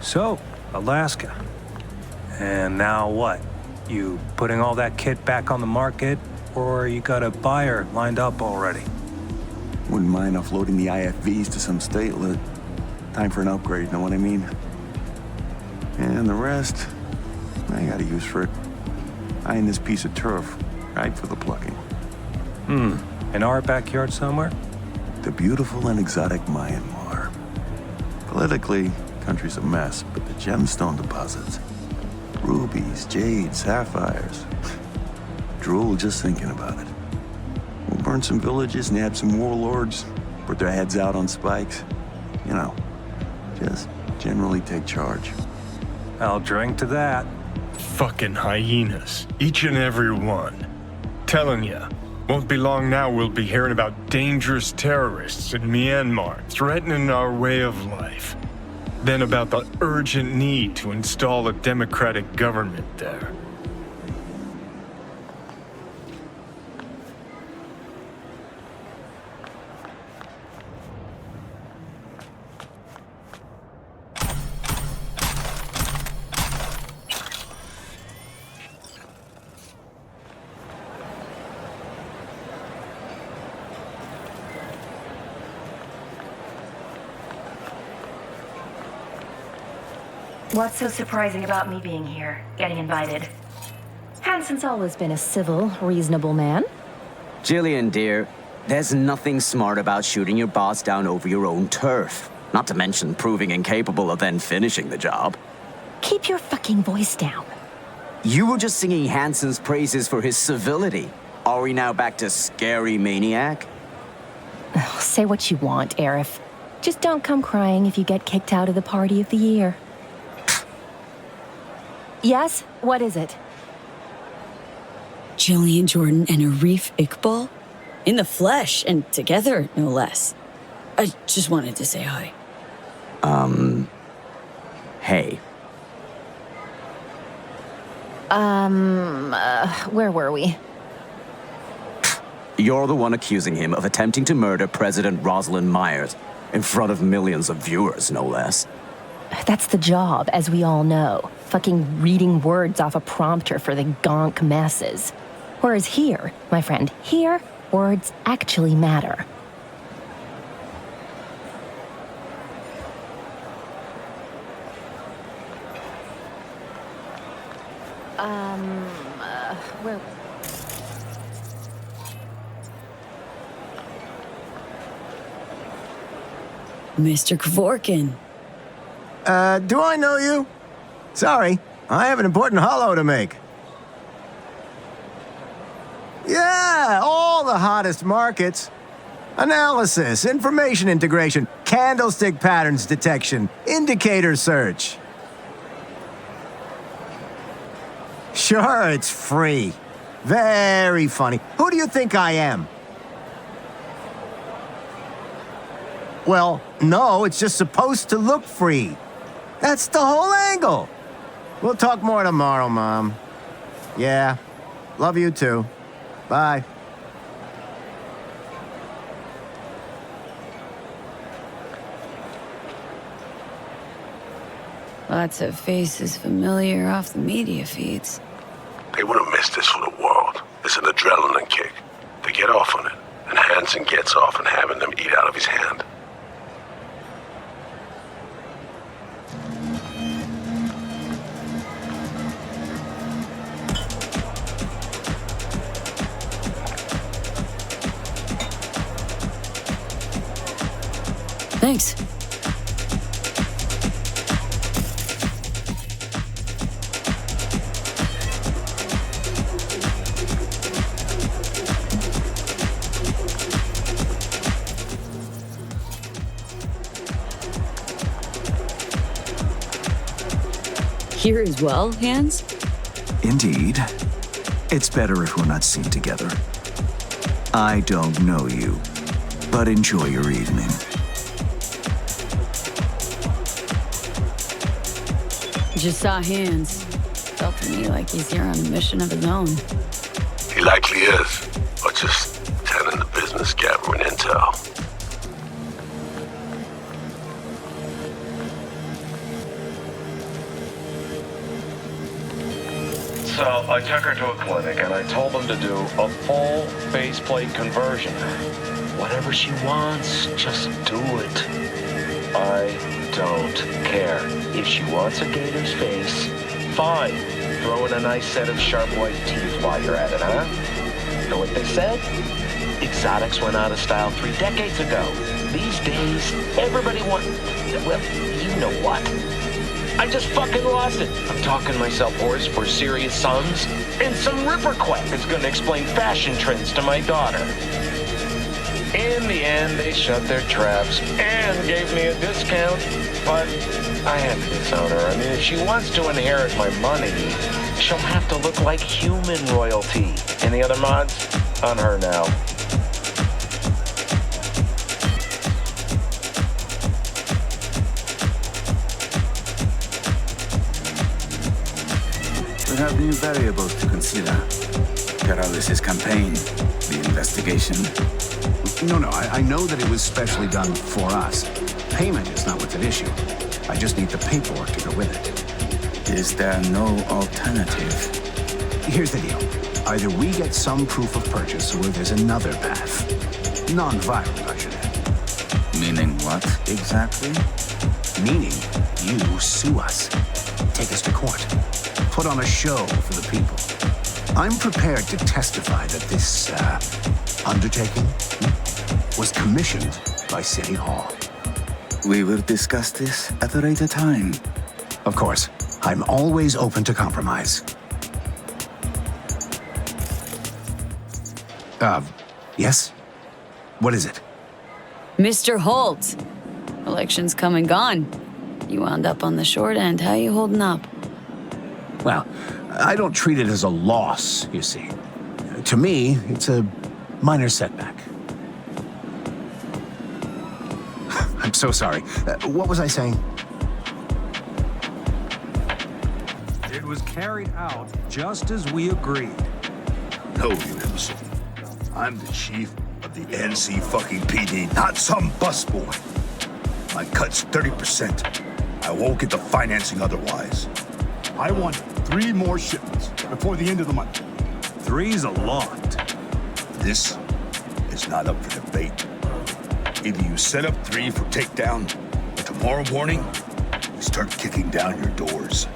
So, Alaska. And now what? You putting all that kit back on the market, or you got a buyer lined up already? Wouldn't mind offloading the IFVs to some statelet. Time for an upgrade, know what I mean? And the rest, I got a use for it. Eyeing this piece of turf, right for the plucking. In our backyard somewhere? The beautiful and exotic Myanmar. Politically, country's a mess, but the gemstone deposits. Rubies, jades, sapphires. Drool just thinking about it. We'll burn some villages, nab some warlords, put their heads out on spikes. You know, just generally take charge. I'll drink to that. Fucking hyenas. Each and every one. Telling ya, won't be long now we'll be hearing about dangerous terrorists in Myanmar threatening our way of life. Then about the urgent need to install a democratic government there. What's so surprising about me being here, getting invited? Hansen's always been a civil, reasonable man. Jillian, dear, there's nothing smart about shooting your boss down over your own turf. Not to mention proving incapable of then finishing the job. Keep your fucking voice down. You were just singing Hansen's praises for his civility. Are we now back to scary maniac? Say what you want, Arif. Just don't come crying if you get kicked out of the party of the year. Yes? What is it? Jillian Jordan and Arif Iqbal? In the flesh, and together, no less. I just wanted to say hi. Hey. Where were we? You're the one accusing him of attempting to murder President Rosalind Myers. In front of millions of viewers, no less. That's the job, as we all know. Fucking reading words off a prompter for the gonk masses. Whereas here, my friend, here, words actually matter. Where... Mr. Kevorkian. Do I know you? Sorry, I have an important holo to make. Yeah, all the hottest markets. Analysis, information integration, candlestick patterns detection, indicator search. Sure, it's free. Very funny. Who do you think I am? Well, no, it's just supposed to look free. That's the whole angle. We'll talk more tomorrow, Mom. Yeah, love you too. Bye. Lots of faces familiar off the media feeds. They wouldn't miss this for the world. It's an adrenaline kick. They get off on it, and Hansen gets off on having them eat out of his hand. Thanks. Here as well, Hans? Indeed. It's better if we're not seen together. I don't know you, but enjoy your evening. Just saw Hans. Felt to me like he's here on a mission of his own. He likely is, or just tending the business gathering intel. So I took her to a clinic and I told them to do a full faceplate conversion. Whatever she wants, just do it. I don't care. If she wants a gator's face, fine. Throw in a nice set of sharp white teeth while you're at it, huh? Know what they said? Exotics went out of style 3 decades ago. These days, everybody wants... Well, you know what? I just fucking lost it. I'm talking myself hoarse for serious sums, and some ripper quack is gonna explain fashion trends to my daughter. In the end, they shut their traps and gave me a discount, but I had to disown her. I mean, if she wants to inherit my money, she'll have to look like human royalty. Any other mods? On her now. We have new variables to consider. Paralysis campaign, the investigation. No, I know that it was specially done for us. Payment is not what's at issue. I just need the paperwork to go with it. Is there no alternative? Here's the deal. Either we get some proof of purchase or there's another path. Non-violent, I should add. Meaning what, exactly? Meaning you sue us. Take us to court. Put on a show for the people. I'm prepared to testify that this, undertaking was commissioned by City Hall. We will discuss this at a later time. Of course. I'm always open to compromise. Yes? What is it? Mr. Holt. Election's come and gone. You wound up on the short end. How you holding up? Well, I don't treat it as a loss, you see. To me, it's a minor setback. I'm so sorry. What was I saying? It was carried out just as we agreed. No, Williams. I'm the chief of the NC fucking PD, not some busboy. My cut's 30%. I won't get the financing otherwise. I want 3 more shipments before the end of the month. 3's a lot. This is not up for debate. Either you set up 3 for takedown, or tomorrow morning, you start kicking down your doors.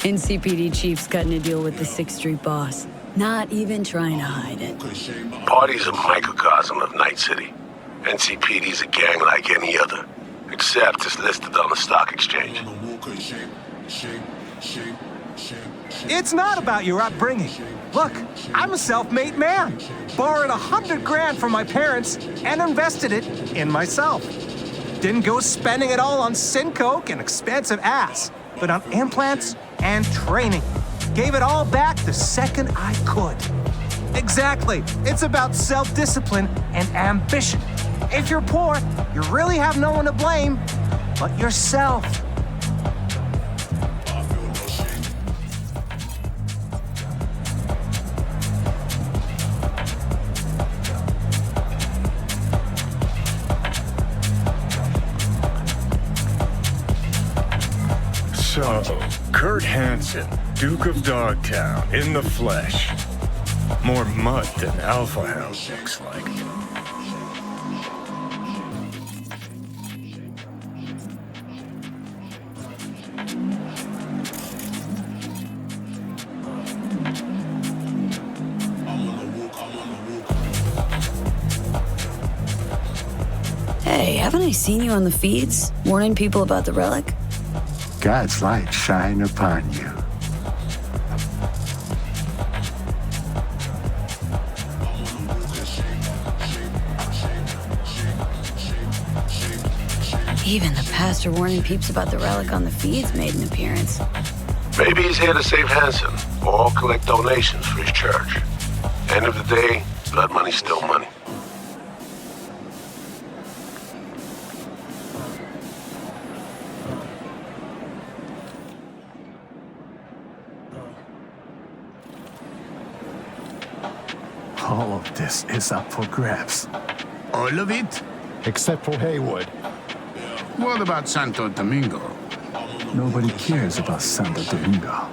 NCPD chief's cutting a deal with the 6th Street boss. Not even trying to hide it. Party's a microcosm of Night City. NCPD's a gang like any other, except it's listed on the stock exchange. It's not about your upbringing. Look, I'm a self-made man. Borrowed $100 grand from my parents and invested it in myself. Didn't go spending it all on Syncoke and expensive ass, but on implants and training. Gave it all back the second I could. Exactly. It's about self-discipline and ambition. If you're poor, you really have no one to blame but yourself. So, Kurt Hansen, Duke of Dogtown, in the flesh. More mud than Alpha Hound looks like. Hey, haven't I seen you on the feeds, warning people about the relic? God's light shine upon you. Even the pastor warning peeps about the relic on the feeds made an appearance. Maybe he's here to save Hansen, or collect donations for his church. End of the day, blood money's still money. All of this is up for grabs. All of it? Except for Haywood. What about Santo Domingo? Nobody cares about Santo Domingo.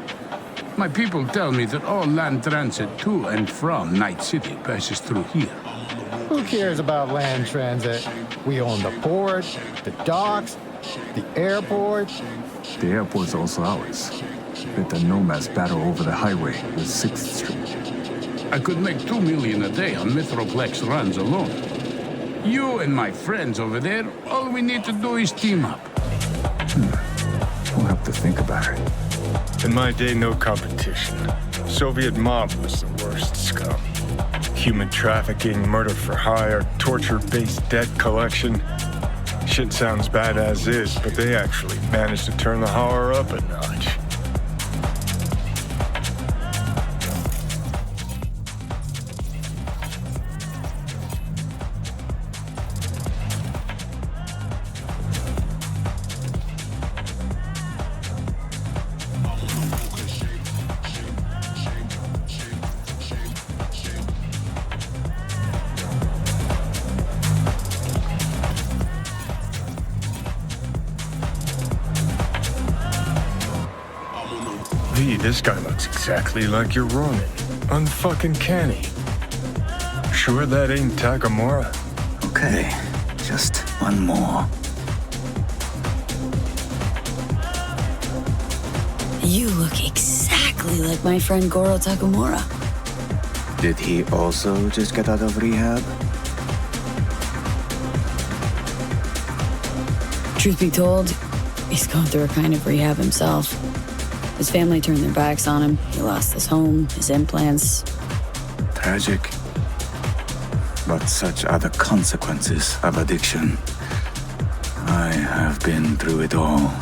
My people tell me that all land transit to and from Night City passes through here. Who cares about land transit? We own the port, the docks, the airport. The airport's also ours. Let the nomads battle over the highway with 6th Street. I could make $2 million a day on Metroplex runs alone. You and my friends over there, all we need to do is team up. We'll have to think about it. In my day, no competition. Soviet mob was the worst scum. Human trafficking, murder for hire, torture-based debt collection. Shit sounds bad as is, but they actually managed to turn the horror up a notch. V, this guy looks exactly like your Ronin. Unfucking canny. Sure that ain't Takamura? Okay, just one more. You look exactly like my friend Goro Takamura. Did he also just get out of rehab? Truth be told, he's going through a kind of rehab himself. His family turned their backs on him. He lost his home, his implants. Tragic. But such are the consequences of addiction. I have been through it all.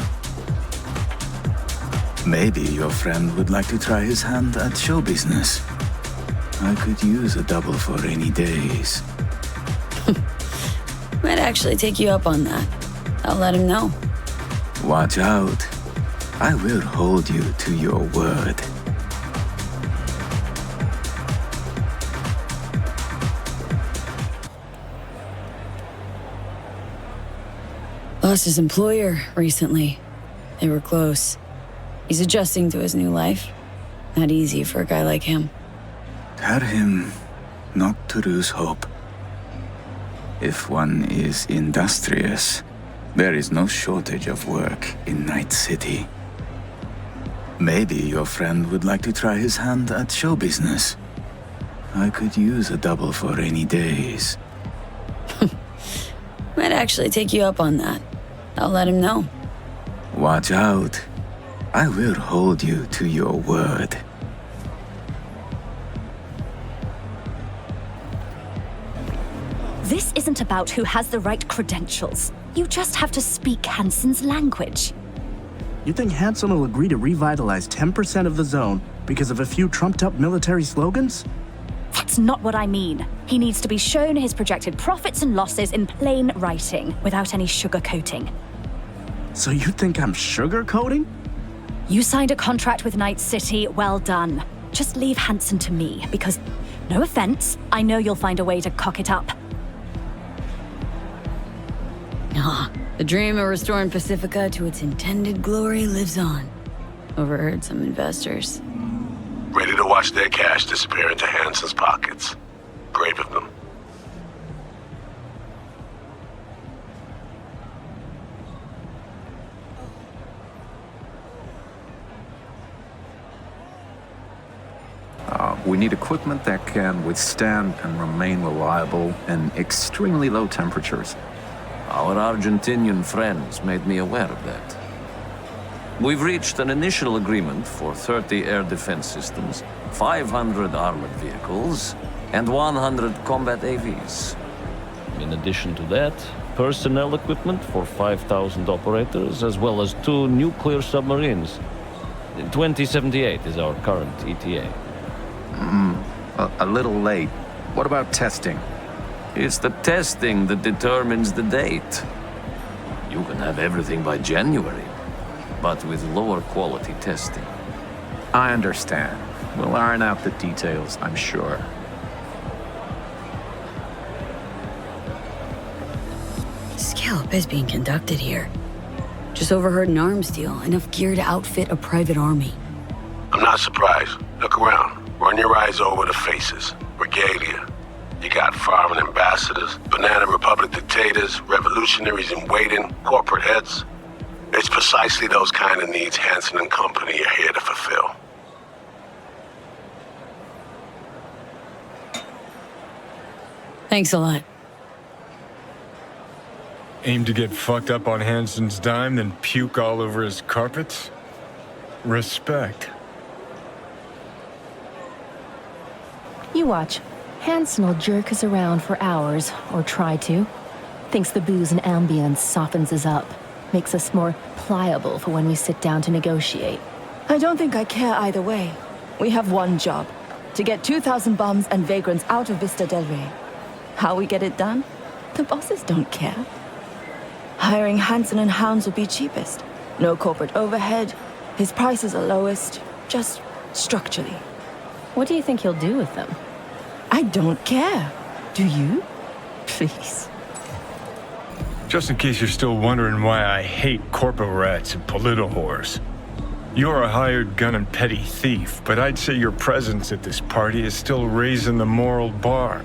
Maybe your friend would like to try his hand at show business. I could use a double for rainy days. Might actually take you up on that. I'll let him know. Watch out. I will hold you to your word. Lost his employer recently. They were close. He's adjusting to his new life. Not easy for a guy like him. Tell him not to lose hope. If one is industrious, there is no shortage of work in Night City. Maybe your friend would like to try his hand at show business. I could use a double for rainy days. Might actually take you up on that. I'll let him know. Watch out. I will hold you to your word. This isn't about who has the right credentials. You just have to speak Hansen's language. You think Hansen will agree to revitalize 10% of the zone because of a few trumped-up military slogans? That's not what I mean. He needs to be shown his projected profits and losses in plain writing, without any sugarcoating. So you think I'm sugarcoating? You signed a contract with Night City, well done. Just leave Hansen to me, because, no offense, I know you'll find a way to cock it up. The dream of restoring Pacifica to its intended glory lives on. Overheard some investors. Ready to watch their cash disappear into Hansen's pockets. Brave of them. We need equipment that can withstand and remain reliable in extremely low temperatures. Our Argentinian friends made me aware of that. We've reached an initial agreement for 30 air defense systems, 500 armored vehicles, and 100 combat AVs. In addition to that, personnel equipment for 5,000 operators, as well as 2 nuclear submarines. 2078 is our current ETA. A little late. What about testing? It's the testing that determines the date. You can have everything by January, but with lower quality testing. I understand. We'll iron out the details, I'm sure. hell is being conducted here? Just overheard an arms deal, enough gear to outfit a private army. I'm not surprised. Look around. Run your eyes over the faces. Regalia. You got foreign ambassadors, Banana Republic dictators, revolutionaries in waiting, corporate heads. It's precisely those kind of needs Hansen and Company are here to fulfill. Thanks a lot. Aim to get fucked up on Hansen's dime, then puke all over his carpets? Respect. You watch. Hansen will jerk us around for hours, or try to. Thinks the booze and ambience softens us up, makes us more pliable for when we sit down to negotiate. I don't think I care either way. We have one job, to get 2,000 bums and vagrants out of Vista del Rey. How we get it done? The bosses don't care. Hiring Hansen and Hounds will be cheapest. No corporate overhead, his prices are lowest, just structurally. What do you think he'll do with them? I don't care. Do you? Please. Just in case you're still wondering why I hate corpo rats and polito whores. You're a hired gun and petty thief, but I'd say your presence at this party is still raising the moral bar.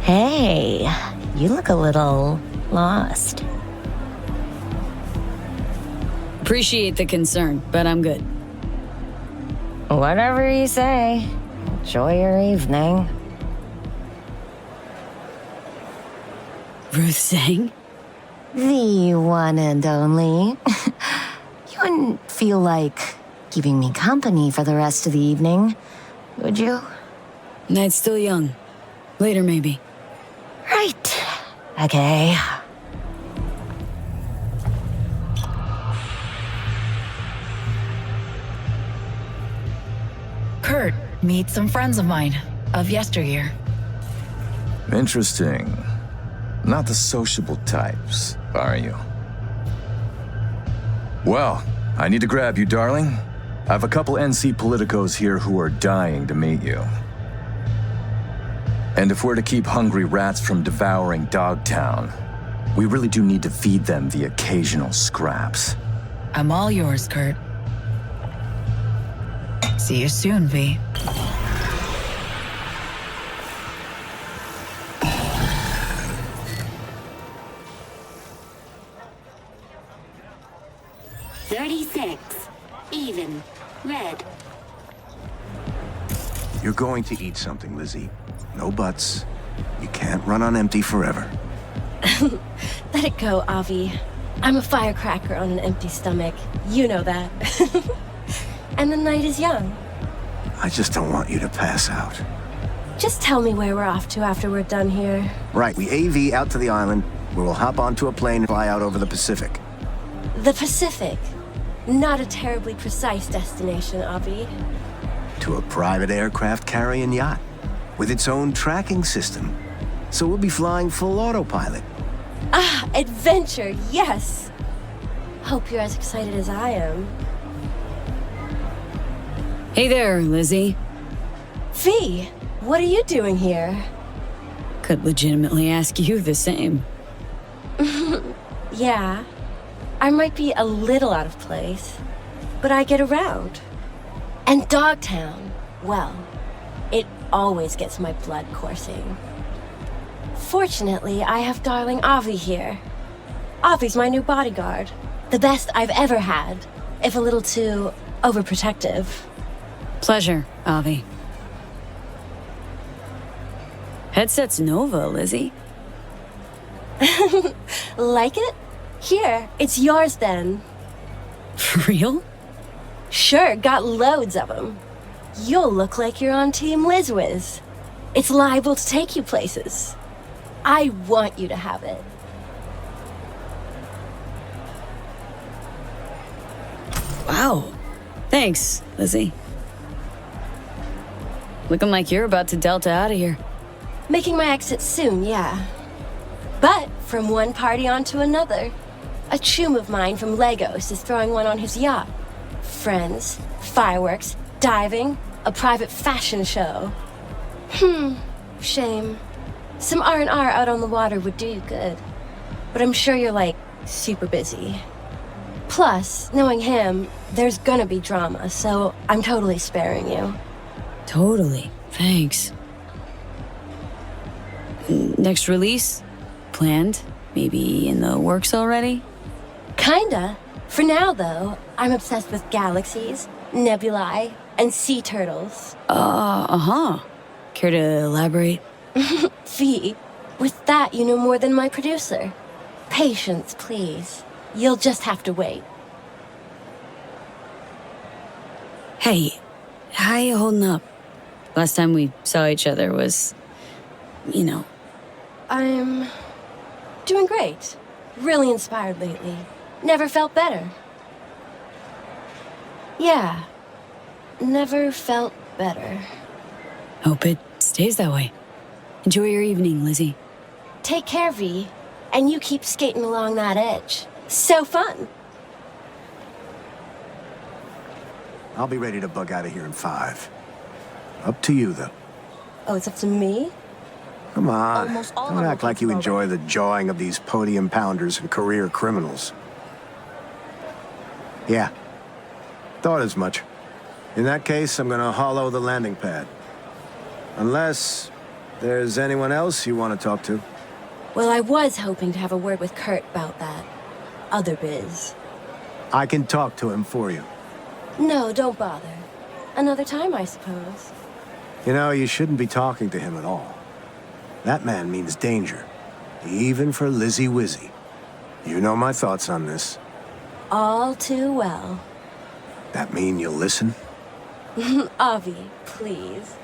Hey, you look a little lost. Appreciate the concern, but I'm good. Whatever you say. Enjoy your evening. Ruth sang? The one and only. You wouldn't feel like keeping me company for the rest of the evening, would you? Night's still young. Later, maybe. Right. Okay. Kurt, meet some friends of mine, of yesteryear. Interesting. Not the sociable types, are you? Well, I need to grab you, darling. I have a couple NC politicos here who are dying to meet you. And if we're to keep hungry rats from devouring Dogtown, we really do need to feed them the occasional scraps. I'm all yours, Kurt. See you soon, V. Even. Red. You're going to eat something, Lizzie. No buts. You can't run on empty forever. Let it go, Avi. I'm a firecracker on an empty stomach. You know that. And the night is young. I just don't want you to pass out. Just tell me where we're off to after we're done here. Right, we AV out to the island, where we'll hop onto a plane and fly out over the Pacific. The Pacific. Not a terribly precise destination, Avi. To a private aircraft carrying yacht, with its own tracking system. So we'll be flying full autopilot. Ah, adventure, yes! Hope you're as excited as I am. Hey there, Lizzie. V, what are you doing here? Could legitimately ask you the same. Yeah, I might be a little out of place, but I get around. And Dogtown, well, it always gets my blood coursing. Fortunately, I have darling Avi here. Avi's my new bodyguard. The best I've ever had, if a little too overprotective. Pleasure, Avi. Headset's Nova, Lizzie. Like it? Here, it's yours then. For real? Sure, got loads of them. You'll look like you're on Team Lizwiz. It's liable to take you places. I want you to have it. Wow. Thanks, Lizzie. Looking like you're about to Delta out of here. Making my exit soon, yeah. But from one party on to another. A chum of mine from Lagos is throwing one on his yacht. friends, fireworks, diving, a private fashion show. Shame. Some R&R out on the water would do you good. But I'm sure you're, like, super busy. Plus, knowing him, there's gonna be drama, so I'm totally sparing you. Totally. Thanks. Next release? Planned? Maybe in the works already? Kinda. For now, though, I'm obsessed with galaxies, nebulae, and sea turtles. Uh-huh. Care to elaborate? V, with that you know more than my producer. Patience, please. You'll just have to wait. Hey, how you holding up? Last time we saw each other was, you know. I'm doing great. Really inspired lately. Never felt better. Yeah. Never felt better. Hope it stays that way. Enjoy your evening, Lizzie. Take care, V. And you keep skating along that edge. So fun! I'll be ready to bug out of here in 5. Up to you, though. Oh, it's up to me? Come on. Almost all Don't of act them like you enjoy the jawing of these podium pounders and career criminals. Yeah. Thought as much. In that case, I'm gonna hollow the landing pad. Unless there's anyone else you want to talk to. Well, I was hoping to have a word with Kurt about that other biz. I can talk to him for you. No, don't bother. Another time, I suppose. You know, you shouldn't be talking to him at all. That man means danger. Even for Lizzie Wizzy. You know my thoughts on this. All too well. That mean you'll listen? Avi, please.